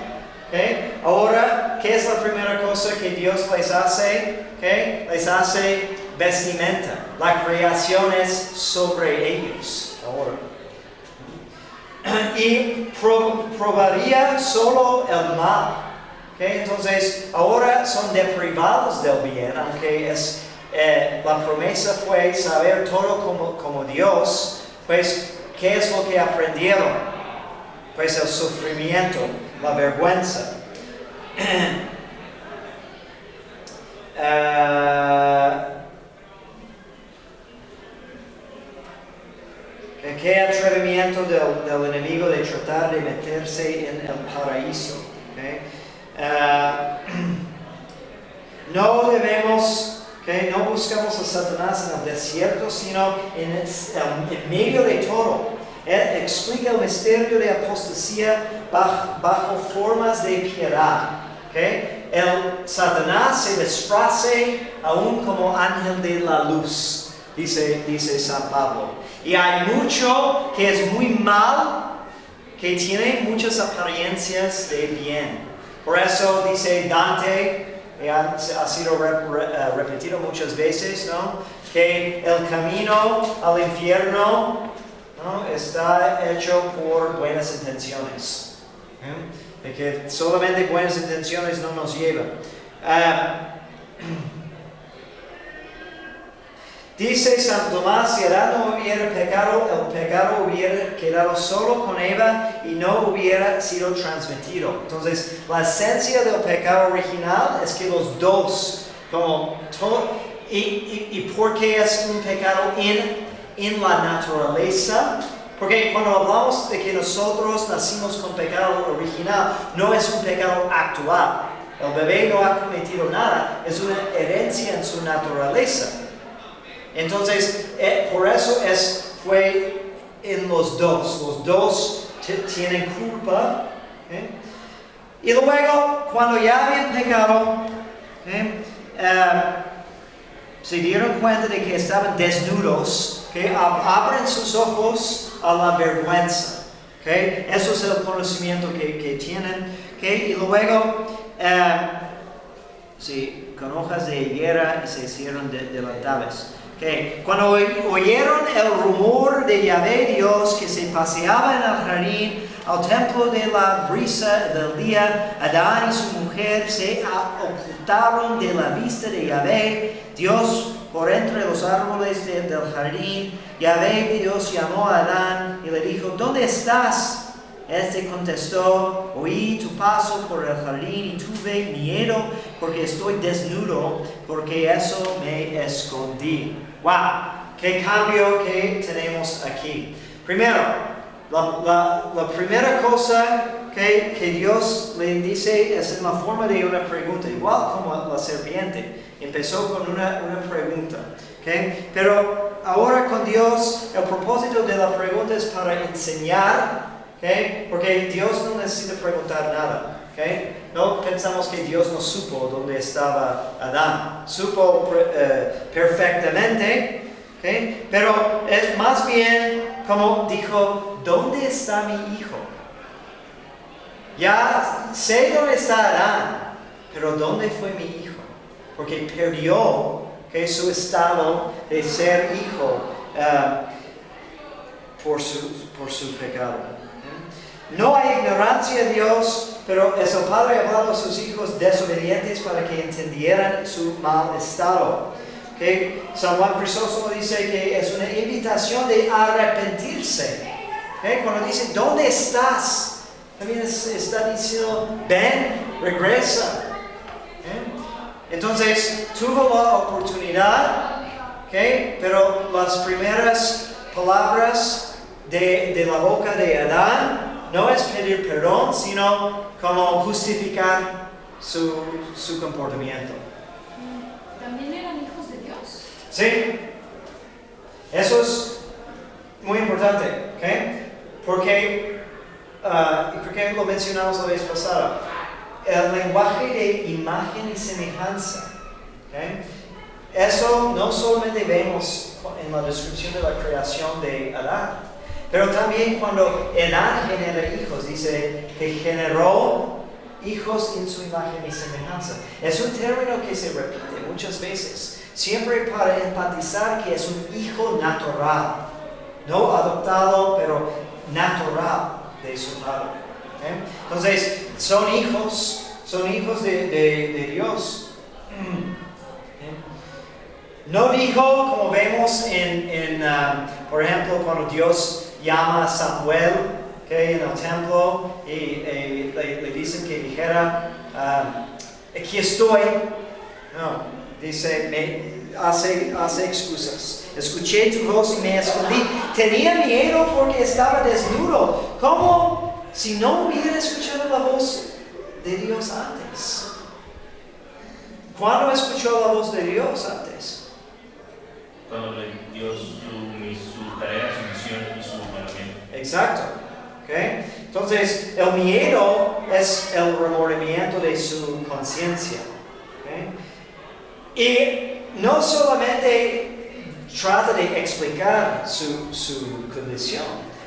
ahora, ¿qué es la primera cosa que Dios les hace? Les hace vestimenta. La creación es sobre ellos ahora. Y probaría solo el mal. Entonces, ahora son deprivados del bien, aunque la promesa fue saber todo como Dios. Pues, ¿qué es lo que aprendieron? Pues el sufrimiento, la vergüenza. ¿Qué atrevimiento intento del enemigo de tratar de meterse en el paraíso. ¿Okay? No debemos, no buscamos a Satanás en el desierto, sino en medio de todo. Él explica el misterio de apostasía bajo formas de piedad. ¿Okay? El Satanás se disfrace aún como ángel de la luz, dice San Pablo. Y hay mucho que es muy mal, que tiene muchas apariencias de bien. Por eso dice Dante, ha sido repetido muchas veces, ¿no? Que el camino al infierno, ¿no?, está hecho por buenas intenciones. De que solamente buenas intenciones no nos llevan. Dice San Tomás, si Adán no hubiera pecado, el pecado hubiera quedado solo con Eva y no hubiera sido transmitido. Entonces, la esencia del pecado original es que los dos, y ¿por qué es un pecado en la naturaleza? Porque cuando hablamos de que nosotros nacimos con pecado original, no es un pecado actual. El bebé no ha cometido nada, es una herencia en su naturaleza. Entonces, por eso fue en los dos tienen culpa. Y luego, cuando ya habían pecado, se dieron cuenta de que estaban desnudos, abren sus ojos a la vergüenza. Eso es el conocimiento que tienen. Y luego, con hojas de higuera y se hicieron delantables. Cuando oyeron el rumor de Yahvé Dios que se paseaba en el jardín al templo de la brisa del día, Adán y su mujer se ocultaron de la vista de Yahvé Dios por entre los árboles del jardín. Yahvé Dios llamó a Adán y le dijo: ¿dónde estás? Este contestó: oí tu paso por el jardín y tuve miedo porque estoy desnudo, porque eso me escondí. ¡Wow! ¡Qué cambio que tenemos aquí! Primero, la primera cosa que Dios le dice es en la forma de una pregunta, igual como la serpiente. Empezó con una pregunta. Pero ahora con Dios, el propósito de la pregunta es para enseñar. Porque Dios no necesita preguntar nada. No pensamos que Dios no supo dónde estaba Adán. Supo perfectamente. Pero es más bien como dijo: ¿dónde está mi hijo? Ya sé dónde está Adán, pero ¿dónde fue mi hijo? Porque perdió su estado de ser hijo por su pecado. No hay ignorancia en Dios, pero es el Padre hablando a sus hijos desobedientes para que entendieran su mal estado. San Juan Crisóstomo dice que es una invitación de arrepentirse. Cuando dice ¿dónde estás?, también está diciendo ven, regresa. Entonces tuvo la oportunidad, pero las primeras palabras de la boca de Adán no es pedir perdón, sino como justificar su comportamiento. ¿También eran hijos de Dios? Sí, eso es muy importante, porque, y creo que lo mencionamos la vez pasada, el lenguaje de imagen y semejanza. Eso no solamente vemos en la descripción de la creación de Adán, pero también cuando Adán genera hijos, dice que generó hijos en su imagen y semejanza. Es un término que se repite muchas veces, siempre para enfatizar que es un hijo natural, no adoptado, pero natural de su padre. Entonces, son hijos de Dios. No dijo, como vemos por ejemplo, cuando Dios llama a Samuel en el templo y le dicen que dijera, aquí estoy. No, dice, hace excusas. Escuché tu voz y me escondí. Tenía miedo porque estaba desnudo. ¿Cómo si no hubiera escuchado la voz de Dios antes? ¿Cuándo escuchó la voz de Dios antes? Cuando le dio su tarea, su misión y su mandamiento. Exacto. ¿Okay? Entonces, el miedo es el remordimiento de su conciencia. ¿Okay? Y no solamente trata de explicar su condición,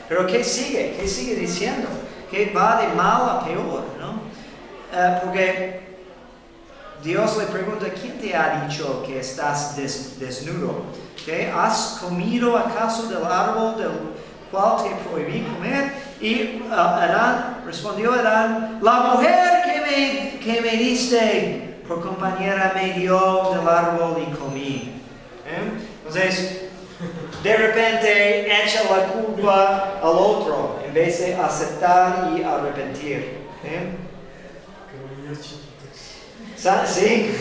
pero ¿qué sigue? ¿Qué sigue diciendo? Que va de mal a peor, ¿no? Porque Dios le pregunta, ¿quién te ha dicho que estás desnudo? ¿Okay? ¿Has comido acaso del árbol del cual te prohibí comer? Y respondió Adán, la mujer que me diste por compañera me dio del árbol y comí. Entonces, de repente echa la culpa al otro en vez de aceptar y arrepentir. ¿Sí?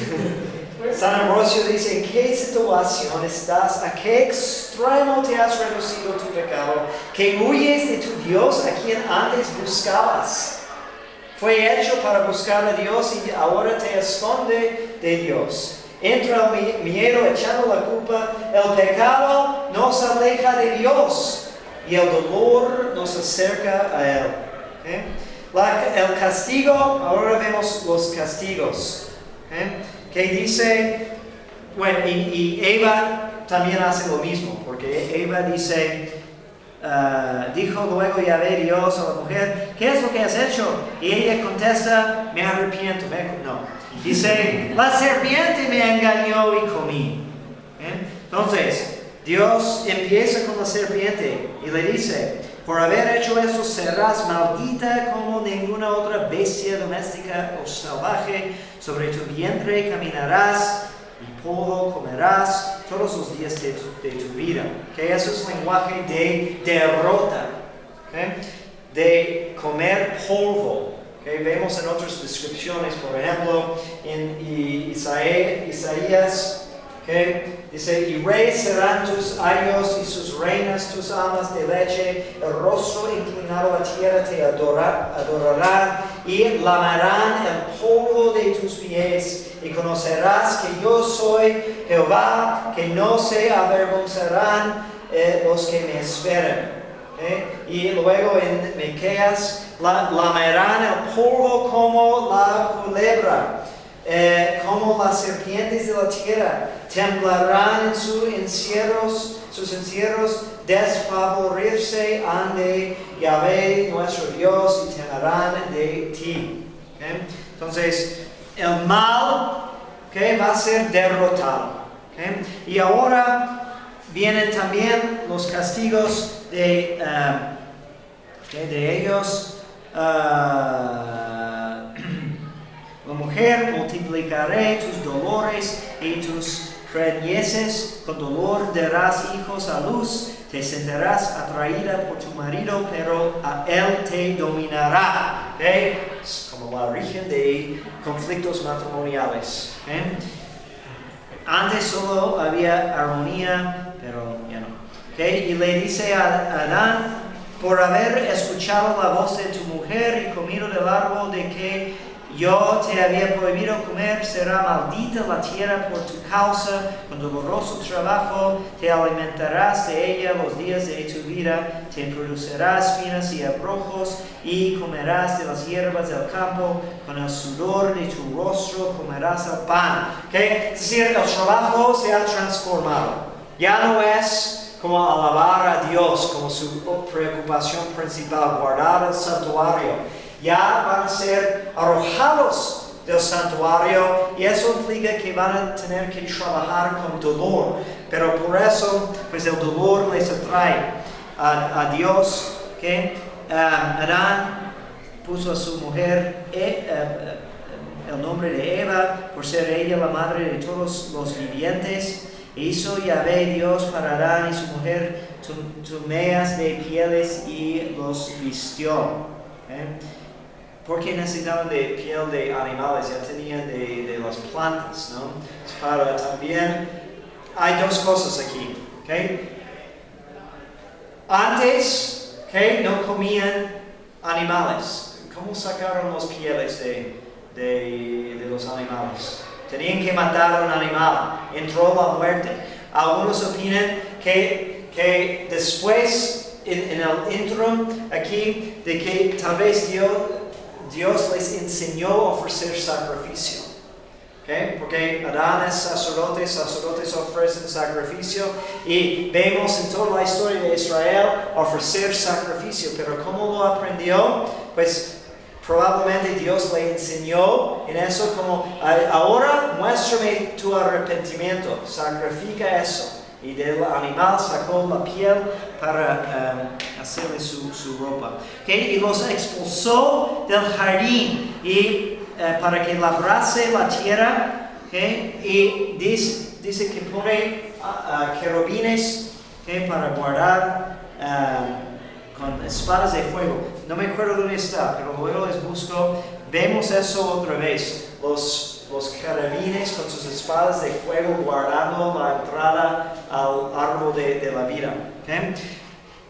San Ambrosio dice, ¿en qué situación estás? ¿A qué extremo te has reducido tu pecado? Que huyes de tu Dios a quien antes buscabas. Fue hecho para buscar a Dios y ahora te esconde de Dios. Entra el miedo echando la culpa. El pecado nos aleja de Dios y el dolor nos acerca a Él. El castigo, ahora vemos los castigos. Que dice, bueno, y Eva también hace lo mismo, porque Eva dice, dijo luego Yahvé Dios a la mujer, ¿qué es lo que has hecho? Y ella contesta, me arrepiento. No, dice, la serpiente me engañó y comí. Entonces, Dios empieza con la serpiente y le dice, por haber hecho eso serás maldita como ninguna otra bestia doméstica o salvaje. Sobre tu vientre caminarás y polvo comerás todos los días de tu vida. ¿Okay? Eso es lenguaje de derrota. ¿Okay? De comer polvo. ¿Okay? Vemos en otras descripciones, por ejemplo, en Isaías. ¿Okay? Dice, y reyes serán tus ayos y sus reinas tus amas de leche, el rostro inclinado a tierra te adorarán y lamerán el polvo de tus pies y conocerás que yo soy Jehová, que no se avergonzarán los que me esperan. ¿Okay? Y luego en Miqueas, lamerán el polvo como la culebra. Como las serpientes de la tierra, temblarán en sus encierros, desfavorecerse han de Yahvé nuestro Dios y temerán de ti. ¿Okay? Entonces, el mal va a ser derrotado. ¿Okay? Y ahora vienen también los castigos de ellos. La mujer, multiplicaré tus dolores y tus preñeces, con dolor darás hijos a luz, te sentirás atraída por tu marido, pero a él te dominará. ¿Okay? Es como la origen de conflictos matrimoniales. ¿Okay? Antes solo había armonía, pero ya no. ¿Okay? Y le dice a Adán, por haber escuchado la voz de tu mujer y comido del árbol de que yo te había prohibido comer, será maldita la tierra por tu causa, con doloroso trabajo te alimentarás de ella los días de tu vida, te producirás espinas y abrojos, y comerás de las hierbas del campo, con el sudor de tu rostro comerás el pan. ¿Okay? Es decir, el trabajo se ha transformado. Ya no es como alabar a Dios como su preocupación principal, guardar el santuario. Ya van a ser arrojados del santuario y eso implica que van a tener que trabajar con dolor. Pero por eso, pues el dolor les atrae a Dios. ¿Okay? Adán puso a su mujer el nombre de Eva por ser ella la madre de todos los vivientes. E hizo Yahvé Dios para Adán y su mujer tumeas de pieles y los vistió. ¿Okay? Porque necesitaban de piel de animales, ya tenían de las plantas, ¿no? Para también hay dos cosas aquí. ¿Okay? Antes, ¿okay? No comían animales. ¿Cómo sacaron las pieles de los animales? Tenían que matar a un animal. Entró la muerte. Algunos opinan que después, en el interim aquí, de que tal vez Dios les enseñó a ofrecer sacrificio. ¿Okay? Porque Adán es sacerdote, sacerdotes ofrecen sacrificio y vemos en toda la historia de Israel ofrecer sacrificio, pero ¿cómo lo aprendió? Pues probablemente Dios le enseñó en eso como, ahora muéstrame tu arrepentimiento, sacrifica eso. Y del animal sacó la piel para hacerle su ropa. ¿Okay? Y los expulsó del jardín y para que labrase la tierra. ¿Okay? Y dice que pone querubines, ¿okay? Para guardar con espadas de fuego. No me acuerdo dónde está, pero luego les busco. Vemos eso otra vez. Los querubines con sus espadas de fuego guardando la entrada al árbol de la vida. ¿Okay?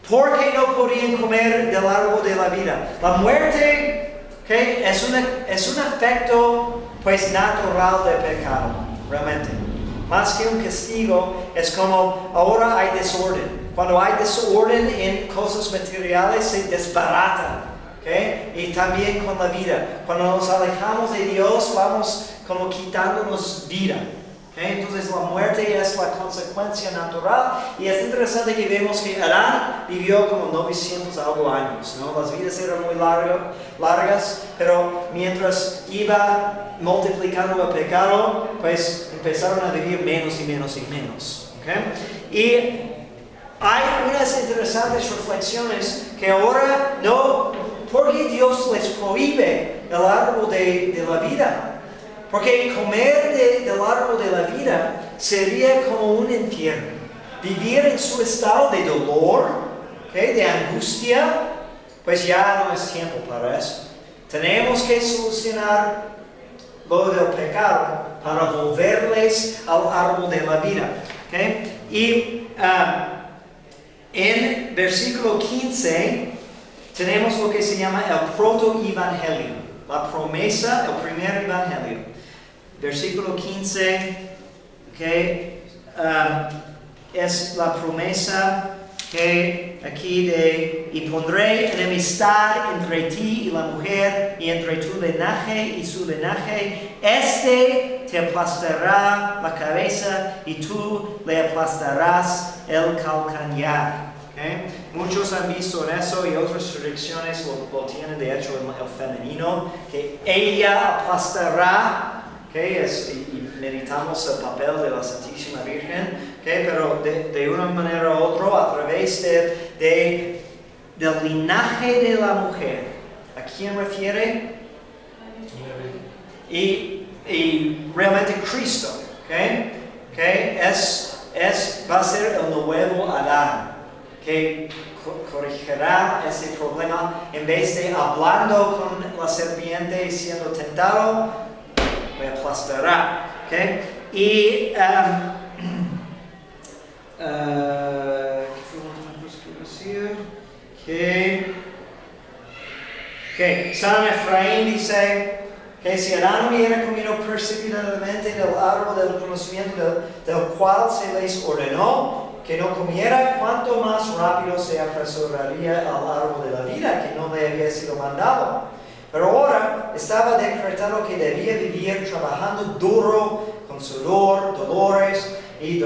¿Por qué no podían comer del árbol de la vida? La muerte, ¿okay? es un efecto pues natural del pecado, realmente. Más que un castigo, es como ahora hay desorden. Cuando hay desorden en cosas materiales se desbaratan. ¿Okay? Y también con la vida. Cuando nos alejamos de Dios, vamos como quitándonos vida. ¿Okay? Entonces la muerte es la consecuencia natural. Y es interesante que vemos que Adán vivió como 900 algo años, ¿no? Las vidas eran muy largas, pero mientras iba multiplicando el pecado, pues empezaron a vivir menos y menos y menos. ¿Okay? Y hay unas interesantes reflexiones que ahora no... ¿Por qué Dios les prohíbe el árbol de la vida? Porque comer del árbol de la vida sería como un infierno. Vivir en su estado de dolor, ¿okay? De angustia, pues ya no es tiempo para eso. Tenemos que solucionar lo del pecado para volverles al árbol de la vida. ¿Okay? Y en versículo 15... tenemos lo que se llama el proto-evangelio, la promesa, el primer evangelio. Versículo 15, okay, es la promesa que aquí y pondré enemistad entre ti y la mujer, y entre tu linaje y su linaje. Te aplastará la cabeza y tú le aplastarás el calcañar. Okay. Muchos han visto en eso y otras tradiciones lo tienen de hecho en el femenino, que ella aplastará, okay, y meditamos el papel de la Santísima Virgen, okay, pero de una manera u otra a través del linaje de la mujer. ¿A quién refiere? Y realmente Cristo, okay? Okay, va a ser el nuevo Adán, que corregirá ese problema. En vez de hablando con la serpiente y siendo tentado, le aplastará. ¿Okay? Y San Efraín dice que si Adán hubiera comido precipitadamente del árbol del conocimiento del cual se les ordenó que no comiera, cuanto más rápido se apresuraría al árbol de la vida que no le había sido mandado. Pero ahora estaba decretado que debía vivir trabajando duro, con sudor, dolores, y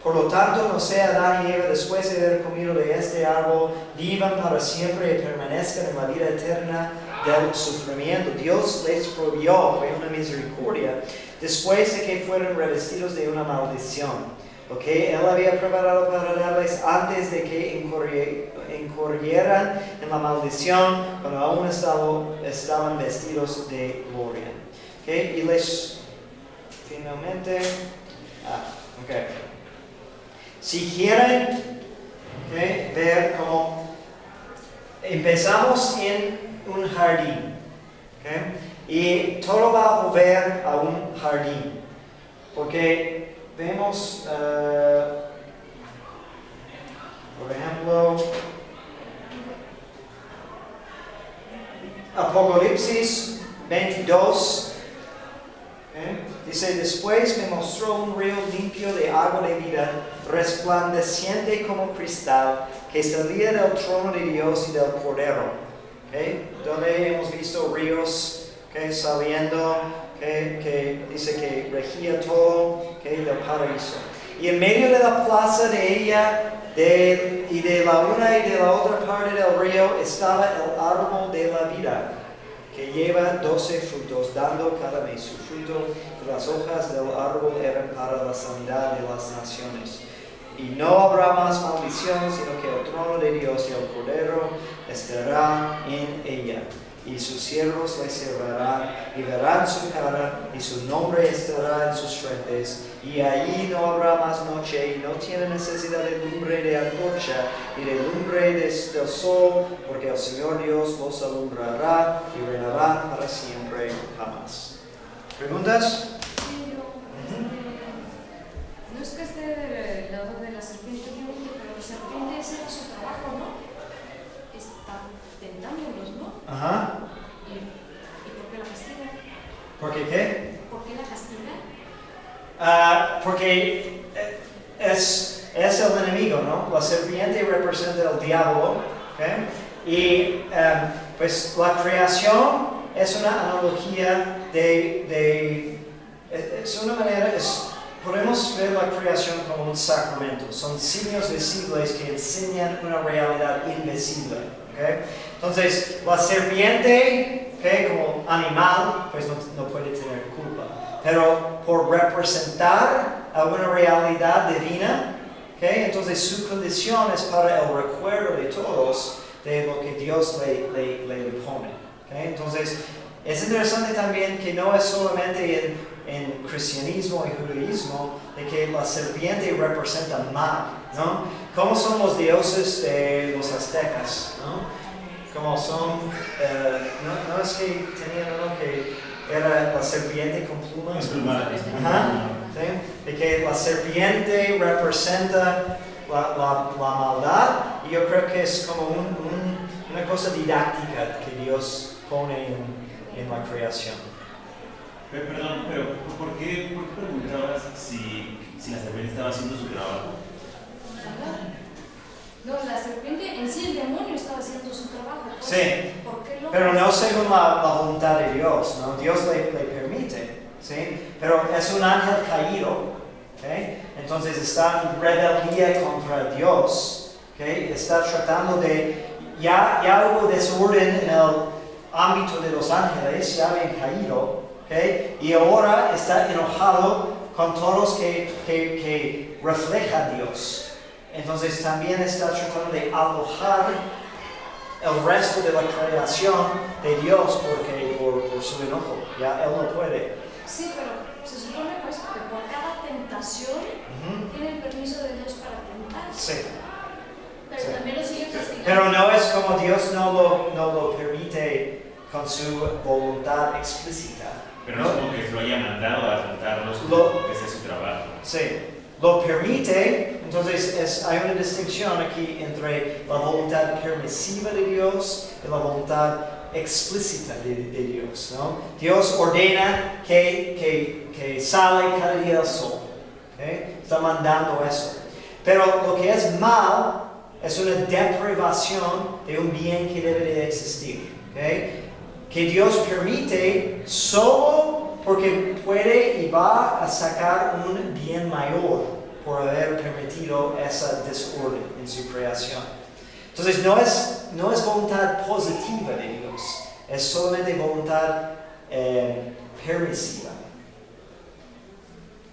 por lo tanto no sea Adán y Eva, después de haber comido de este árbol, vivan para siempre y permanezcan en la vida eterna del sufrimiento. Dios les prohibió, fue una misericordia, después de que fueron revestidos de una maldición. Okay, Él había preparado para darles antes de que incurrieran en la maldición, cuando aún estaban vestidos de gloria. Okay, y les finalmente, okay. Si quieren ver cómo empezamos en un jardín, okay, y todo va a volver a un jardín, porque vemos, por ejemplo, Apocalipsis 22. Dice, después me mostró un río limpio de agua de vida, resplandeciente como cristal, que salía del trono de Dios y del Cordero. Donde hemos visto ríos saliendo, que dice que regía todo del paraíso. Y en medio de la plaza de ella, y de la una y de la otra parte del río, estaba el árbol de la vida, que lleva 12 frutos, dando cada mes su fruto, y las hojas del árbol eran para la sanidad de las naciones. Y no habrá más maldición, sino que el trono de Dios y el Cordero estará en ella. Y sus siervos le servirán, y verán su cara, y su nombre estará en sus frentes. Y allí no habrá más noche, y no tiene necesidad de lumbre de antorcha, y de lumbre del sol, porque el Señor Dios los alumbrará, y reinarán para siempre jamás. ¿Preguntas? Sí, no es que esté del lado de la serpiente, pero la serpiente ese era su trabajo, ¿no? Está tentándolos, ¿no? Ajá. ¿Y por qué la castiga? ¿Por qué qué? ¿Por qué la castiga? Porque es el enemigo, ¿no? La serpiente representa el diablo, ¿okay? Y pues la creación es una analogía es una manera, podemos ver la creación como un sacramento. Son signos visibles que enseñan una realidad invisible, ¿okay? Entonces, la serpiente, como animal, pues no puede tener culpa. Pero por representar alguna realidad divina, entonces su condición es para el recuerdo de todos de lo que Dios le impone. Entonces, es interesante también que no es solamente en cristianismo y judaísmo de que la serpiente representa mal, ¿no? ¿Cómo son los dioses de los aztecas, ¿no? Como son, no es que tenían uno que era la serpiente con plumas. Ajá, ¿sí? De que la serpiente representa la maldad, y yo creo que es como una cosa didáctica que Dios pone en la creación. Perdón, pero ¿por qué preguntabas si la serpiente estaba haciendo su trabajo? No, la serpiente en sí, el demonio estaba haciendo su trabajo. Pues, Sí, ¿por qué lo pero no según la voluntad de Dios, ¿no? Dios le permite, ¿sí? Pero es un ángel caído, ¿okay? Entonces está en rebeldía contra Dios, ¿okay? Está tratando de, ya hubo desorden en el ámbito de los ángeles, ya habían caído, ¿okay? Y ahora está enojado con todos que reflejan a Dios. Entonces también está tratando de alojar el resto de la creación de Dios por su enojo. Ya él no puede. Sí, pero se supone pues que por cada tentación tiene el permiso de Dios para tentar. Sí. Pero Sí. también lo sigue castigando. Pero no es como Dios no lo permite con su voluntad explícita. Pero no es como que lo haya mandado a tentarlos, que sea su trabajo. Sí. Lo permite, entonces hay una distinción aquí entre la voluntad permisiva de Dios y la voluntad explícita de Dios, ¿no? Dios ordena que sale cada día el sol, ¿okay? Está mandando eso. Pero lo que es mal es una deprivación de un bien que debe de existir, ¿okay? Que Dios permite solo porque puede y va a sacar un bien mayor por haber permitido esa desorden en su creación. Entonces no es voluntad positiva de Dios, es solamente voluntad permisiva.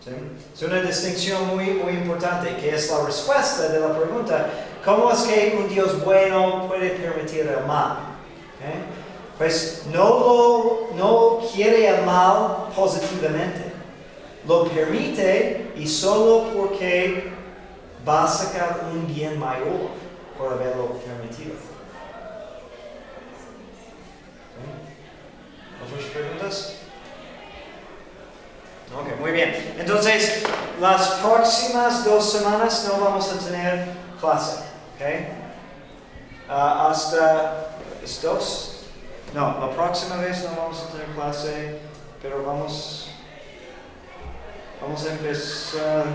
¿Sí? Es una distinción muy importante, que es la respuesta de la pregunta: ¿cómo es que un Dios bueno puede permitir el mal? Pues no quiere el mal positivamente. Lo permite y solo porque va a sacar un bien mayor por haberlo permitido. ¿Otras preguntas? Ok, muy bien. Entonces, las próximas 2 semanas no vamos a tener clase. ¿Ok? Hasta... ¿Es 2? No, la próxima vez no vamos a tener clase, pero vamos a empezar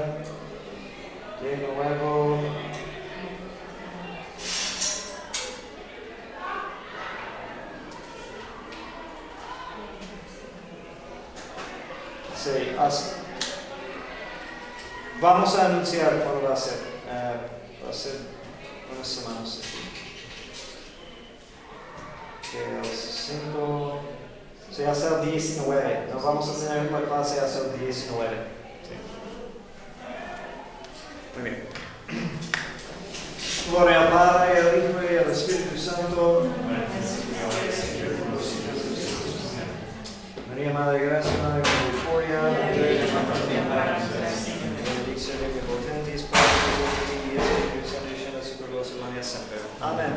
de nuevo. Sí, vamos a anunciar cuándo va a ser. Va a ser unas semanas. El 5, sí, hasta el 19. No vamos a tener la clase hasta el 19. Sí. Muy bien. Gloria al Padre, al Hijo y al Espíritu Santo. María, Madre de Gracia, Madre de Misericordia, benedicere que potentis, Padre, y Espíritu Santo, y llena super María Semper. Amén.